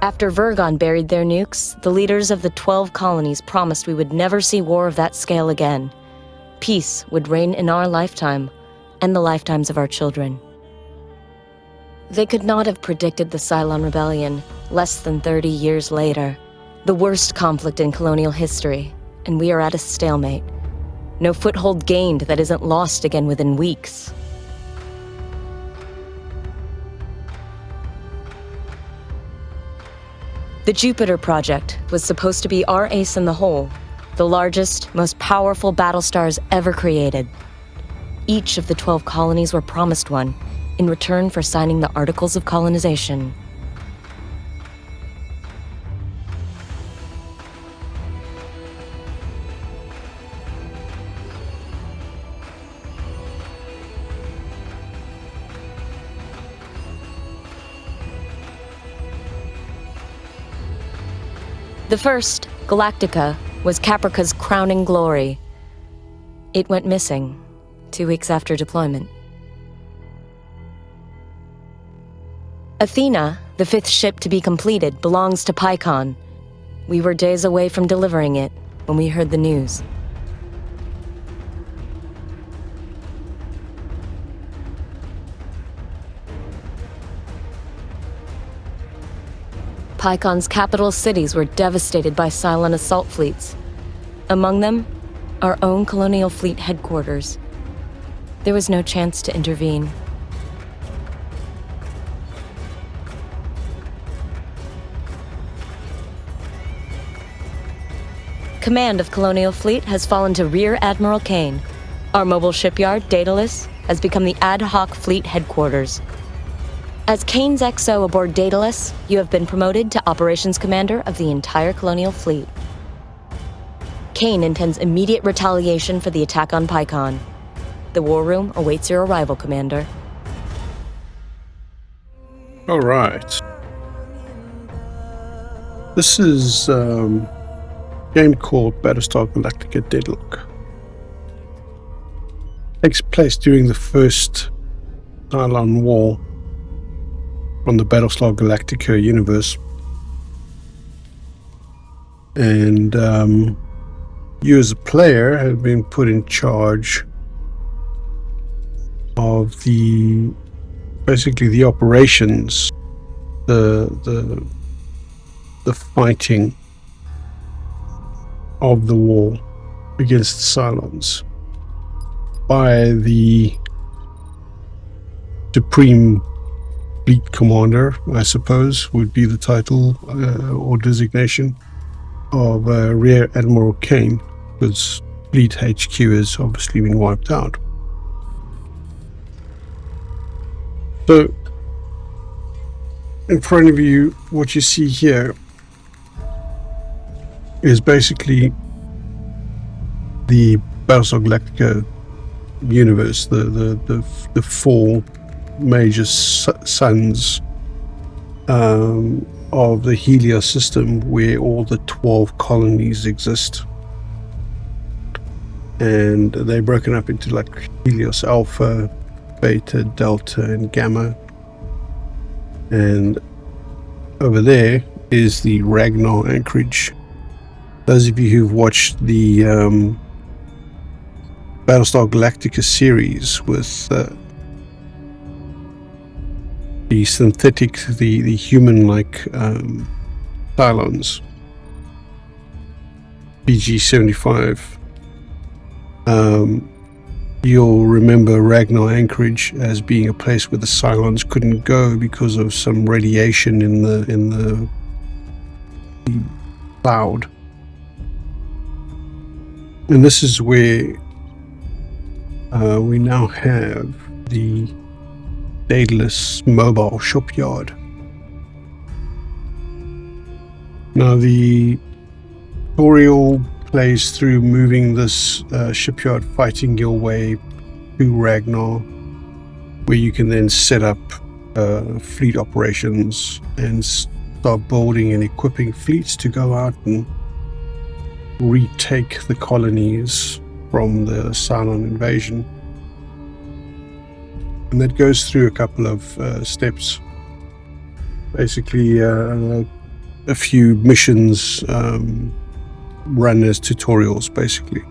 After Vergon buried their nukes, the leaders of the 12 colonies promised we would never see war of that scale again. Peace would reign in our lifetime, and the lifetimes of our children. They could not have predicted the Cylon Rebellion less than 30 years later. The worst conflict in colonial history, and we are at a stalemate. No foothold gained that isn't lost again within weeks. The Jupiter Project was supposed to be our ace in the hole, the largest, most powerful battlestars ever created. Each of the 12 colonies were promised one, in return for signing the Articles of Colonization. The first, Galactica, was Caprica's crowning glory. It went missing 2 weeks after deployment. Athena, the 5th ship to be completed, belongs to Picon. We were days away from delivering it when we heard the news. Picon's capital cities were devastated by Cylon assault fleets. Among them, our own colonial fleet headquarters. There was no chance to intervene. Command of Colonial Fleet has fallen to Rear Admiral Kane. Our mobile shipyard, Daedalus, has become the ad hoc fleet headquarters. As Kane's XO aboard Daedalus, you have been promoted to Operations Commander of the entire Colonial Fleet. Kane intends immediate retaliation for the attack on Picon. The War Room awaits your arrival, Commander. All right. This is a game called Battlestar Galactica Deadlock. Takes place during the first Cylon War on the Battlestar Galactica universe. And you as a player have been put in charge of basically the operations, the fighting of the war against the Cyclons by the Supreme Fleet Commander, I suppose, would be the title or designation of Rear Admiral Kane, because Fleet HQ has obviously been wiped out. So, in front of you, what you see here is basically the Battlestar Galactica universe, the 4 major suns of the Helios system, where all the 12 colonies exist, and they're broken up into like Helios Alpha, Beta, Delta, and Gamma. And over there is the Ragnar anchorage. Those of you who've watched the Battlestar Galactica series with the synthetic, the human-like Cyclons, BG-75, you'll remember Ragnar Anchorage as being a place where the Cyclons couldn't go because of some radiation in the cloud. And this is where we now have the Daedalus mobile shipyard. Now the tutorial plays through moving this shipyard, fighting your way to Ragnar, where you can then set up fleet operations and start building and equipping fleets to go out and retake the colonies from the Cylon invasion. And that goes through a couple of steps. Basically, a few missions run as tutorials, basically.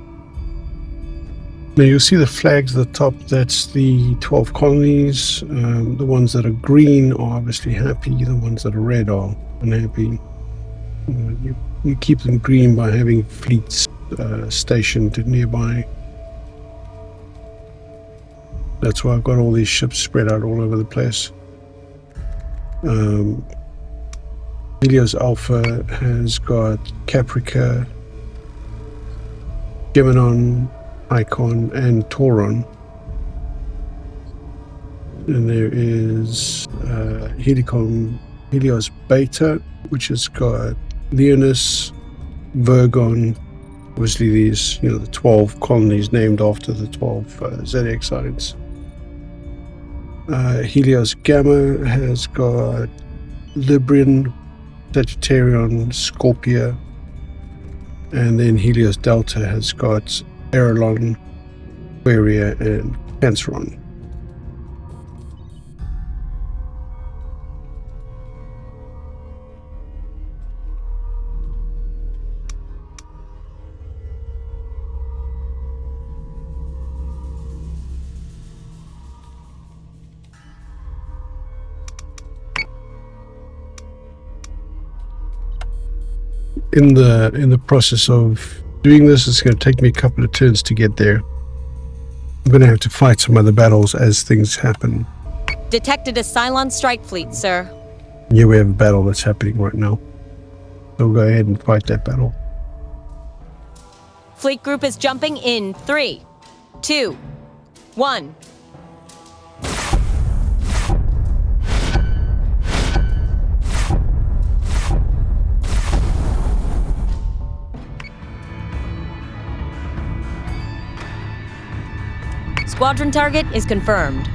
Now you'll see the flags at the top. That's the 12 colonies. The ones that are green are obviously happy. The ones that are red are unhappy. You keep them green by having fleets stationed nearby. That's why I've got all these ships spread out all over the place. Helios Alpha has got Caprica, Gemini, Picon, and Tauron. And there is Helios Beta, which has got Leonis, Virgon, obviously these, the 12 colonies named after the 12 zodiac signs. Helios Gamma has got Libran, Sagittarian, Scorpia, and then Helios Delta has got Arelon, Aquaria, and Canceron. In the process of doing this, it's going to take me a couple of turns to get there. I'm going to have to fight some other battles as things happen. Detected a Cylon strike fleet, sir. Yeah, we have a battle that's happening right now. So we'll go ahead and fight that battle. Fleet group is jumping in 3, 2, 1. Squadron target is confirmed.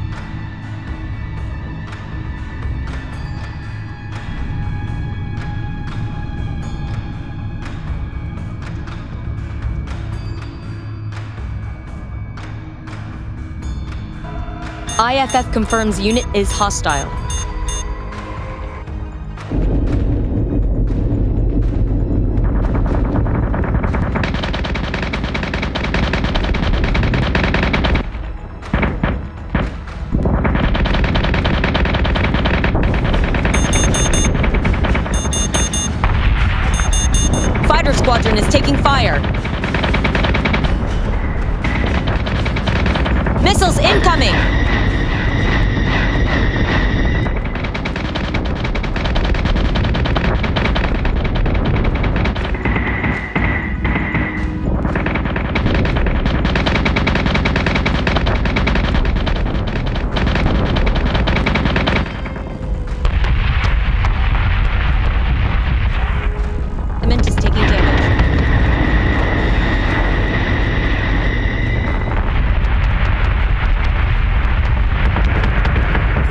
IFF confirms unit is hostile. Squadron is taking fire. Missiles incoming!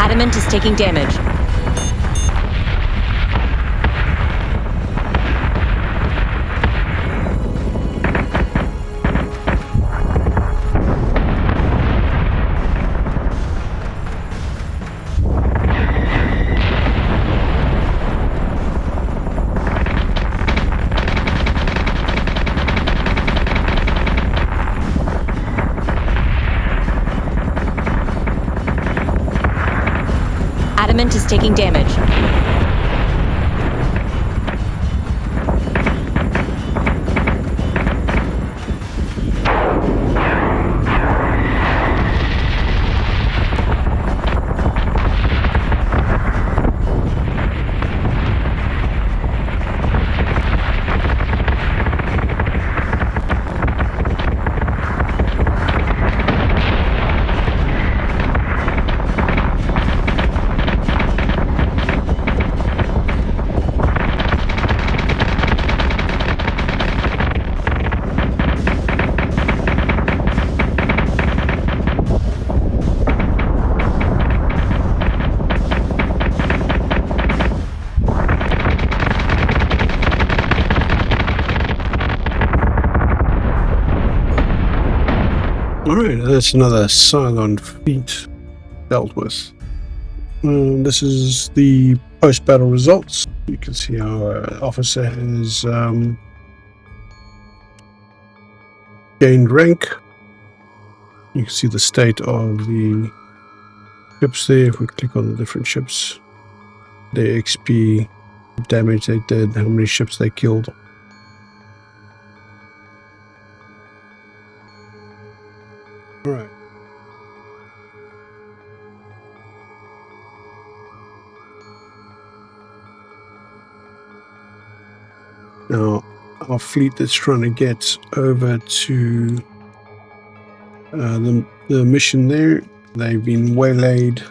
Adamant is taking damage. Adamant is taking damage. Alright, that's another Cylon fleet dealt with. This is the post-battle results. You can see our officer has gained rank. You can see the state of the ships there. If we click on the different ships, their XP, damage they did, how many ships they killed. All right. Now, our fleet that's trying to get over to the mission there, they've been waylaid,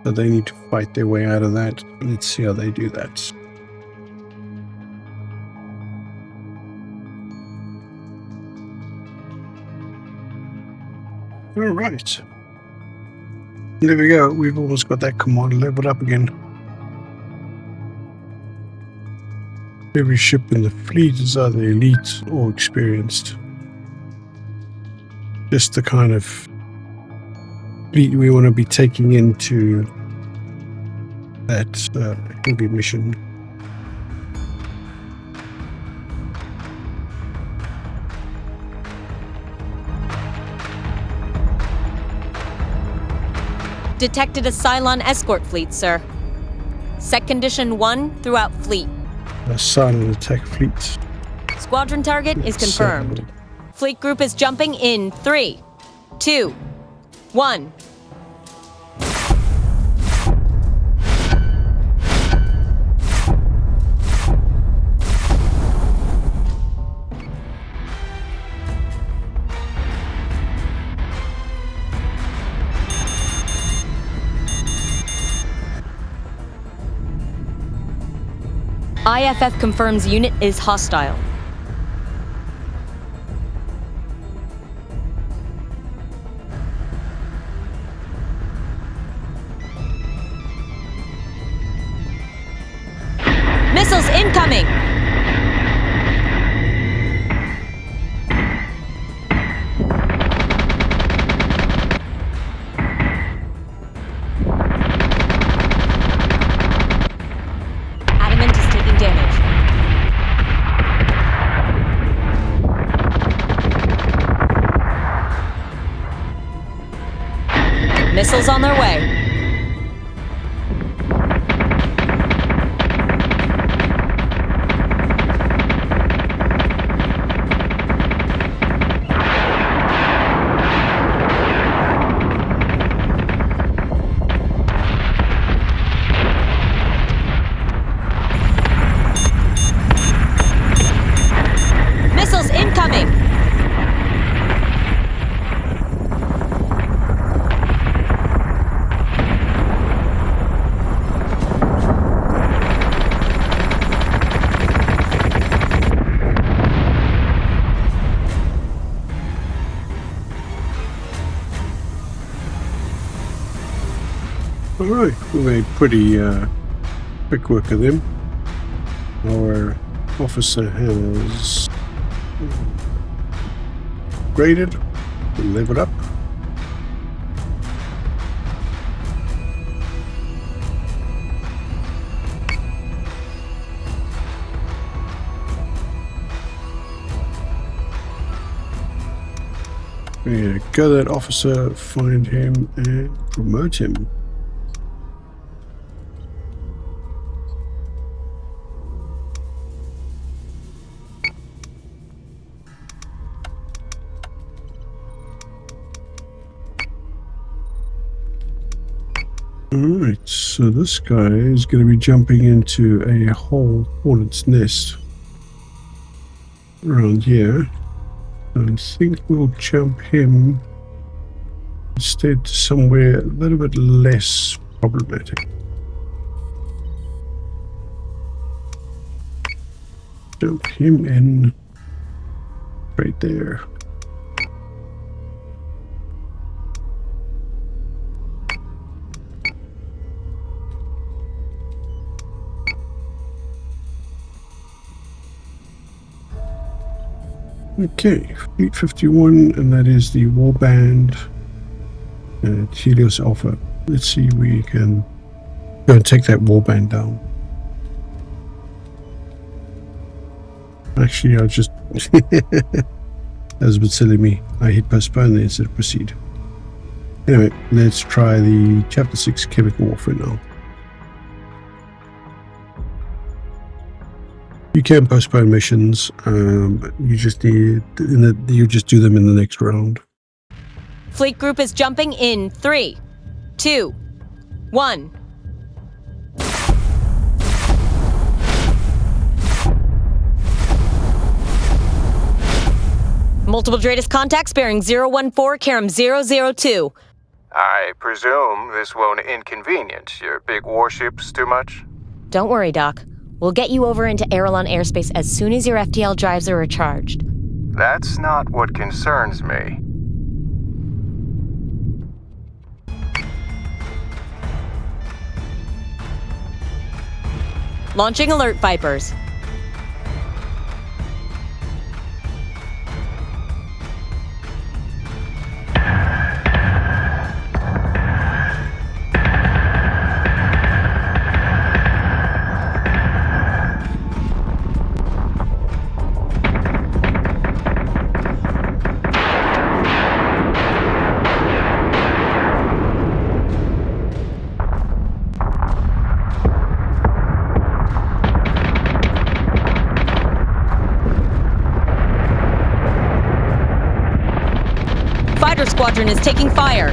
so they need to fight their way out of that. Let's see how they do that. All right. There we go. We've almost got that commander leveled up again. Every ship in the fleet is either elite or experienced. Just the kind of fleet we want to be taking into that heavy mission. Detected a Cylon escort fleet, sir. Set condition 1 throughout fleet. A silent attack fleet. Squadron target is confirmed. Fleet group is jumping in 3, 2, 1. IFF confirms unit is hostile. Missiles incoming! Adamant is taking damage. Missiles on their way. Missiles incoming! Alright, we made pretty quick work of them. Our officer has graded and leveled up. Yeah, go that officer, find him and promote him. Alright, so this guy is going to be jumping into a whole hornet's nest around here. I think we'll jump him instead to somewhere a little bit less problematic. Jump him in right there. Okay, Fleet 51, and that is the Warband at Helios Alpha. Let's see if we can go and take that Warband down. Actually, I just... that was a bit silly of me. I hit postpone there instead of proceed. Anyway, let's try the Chapter 6 Chemical Warfare now. You can postpone missions, but you just do them in the next round. Fleet group is jumping in 3, 2, 1. Multiple Dratus contacts bearing 014, Karam 002. I presume this won't inconvenience your big warships too much? Don't worry, Doc. We'll get you over into Aerolon airspace as soon as your FTL drives are recharged. That's not what concerns me. Launching alert Vipers. Fighter squadron is taking fire.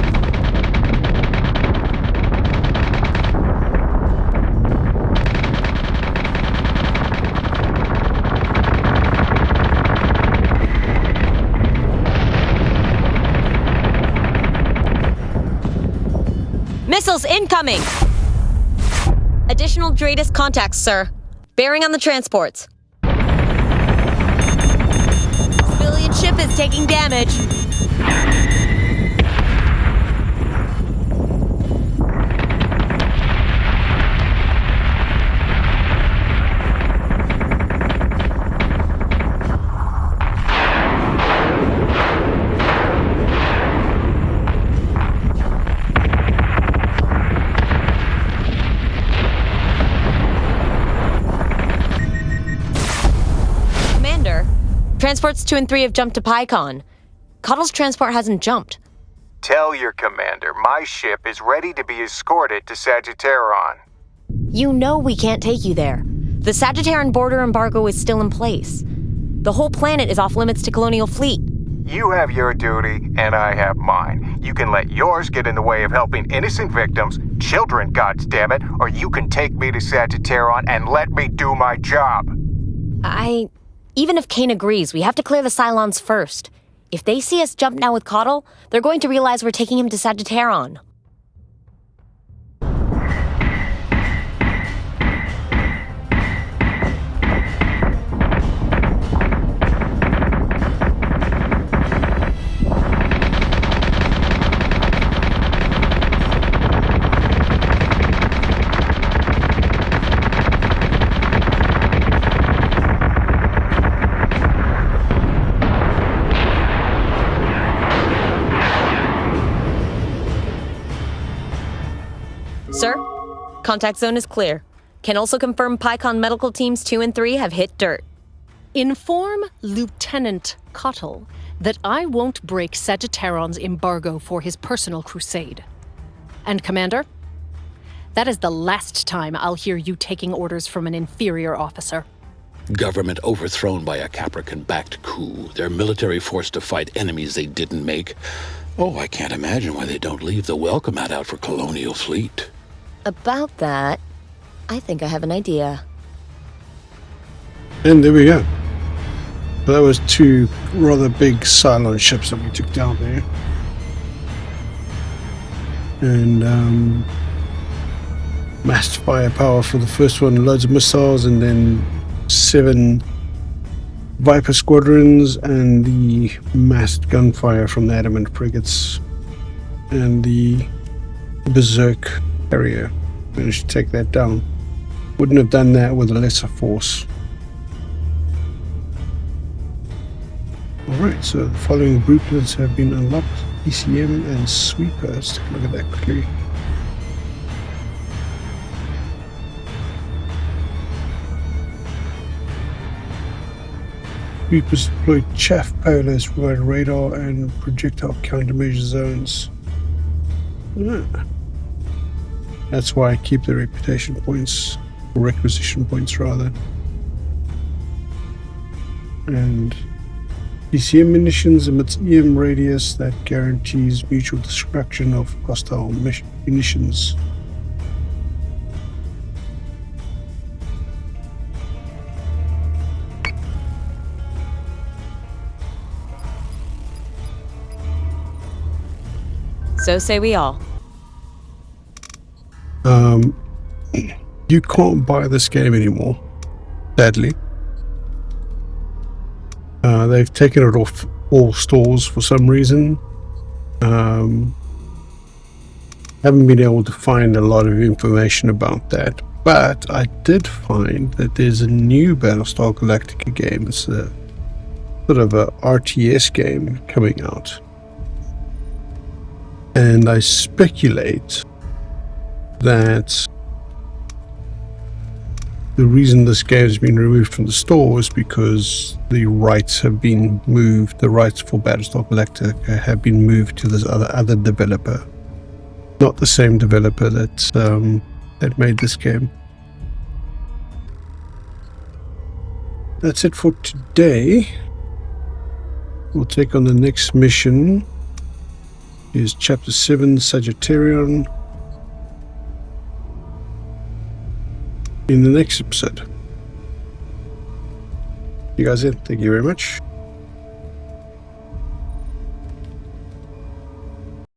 Missiles incoming! Additional Dratus contacts, sir. Bearing on the transports. Civilian ship is taking damage. Transports 2 and 3 have jumped to Picon. Cottle's transport hasn't jumped. Tell your commander my ship is ready to be escorted to Sagittarion. You know we can't take you there. The Sagittarian border embargo is still in place. The whole planet is off limits to Colonial Fleet. You have your duty, and I have mine. You can let yours get in the way of helping innocent victims, children, goddammit, or you can take me to Sagittarion and let me do my job. Even if Kane agrees, we have to clear the Cyclons first. If they see us jump now with Cottle, they're going to realize we're taking him to Sagittarion. Sir, contact zone is clear. Can also confirm Picon medical teams 2 and 3 have hit dirt. Inform Lieutenant Cottle that I won't break Sagittarion's embargo for his personal crusade. And Commander, that is the last time I'll hear you taking orders from an inferior officer. Government overthrown by a Caprican-backed coup. Their military forced to fight enemies they didn't make. Oh, I can't imagine why they don't leave the welcome mat out for Colonial Fleet. About that, I think I have an idea. And there we go. So that was 2 rather big Cylon ships that we took down there. And massed firepower for the first one, loads of missiles, and then 7 Viper squadrons, and the massed gunfire from the Adamant frigates, and the Berserk carrier. Managed to take that down. Wouldn't have done that with a lesser force. Alright, so the following blueprints have been unlocked: ECM and Sweeper. Let's take a look at that quickly. Sweepers deploy chaff payloads to provide radar and projectile countermeasure zones. That's why I keep the reputation points, or requisition points rather. And PCM munitions emits EM radius that guarantees mutual destruction of hostile munitions. So say we all. You can't buy this game anymore, sadly. They've taken it off all stores for some reason. Haven't been able to find a lot of information about that, but I did find that there's a new Battlestar Galactica game. It's a sort of a RTS game coming out, and I speculate that the reason this game has been removed from the store is because the rights have been moved. The rights for Battlestar Galactica have been moved to this other developer, not the same developer that made this game. That's it for today. We'll take on the next mission. Is Chapter 7, Sagittarian, in the next episode. You guys in. Thank you very much.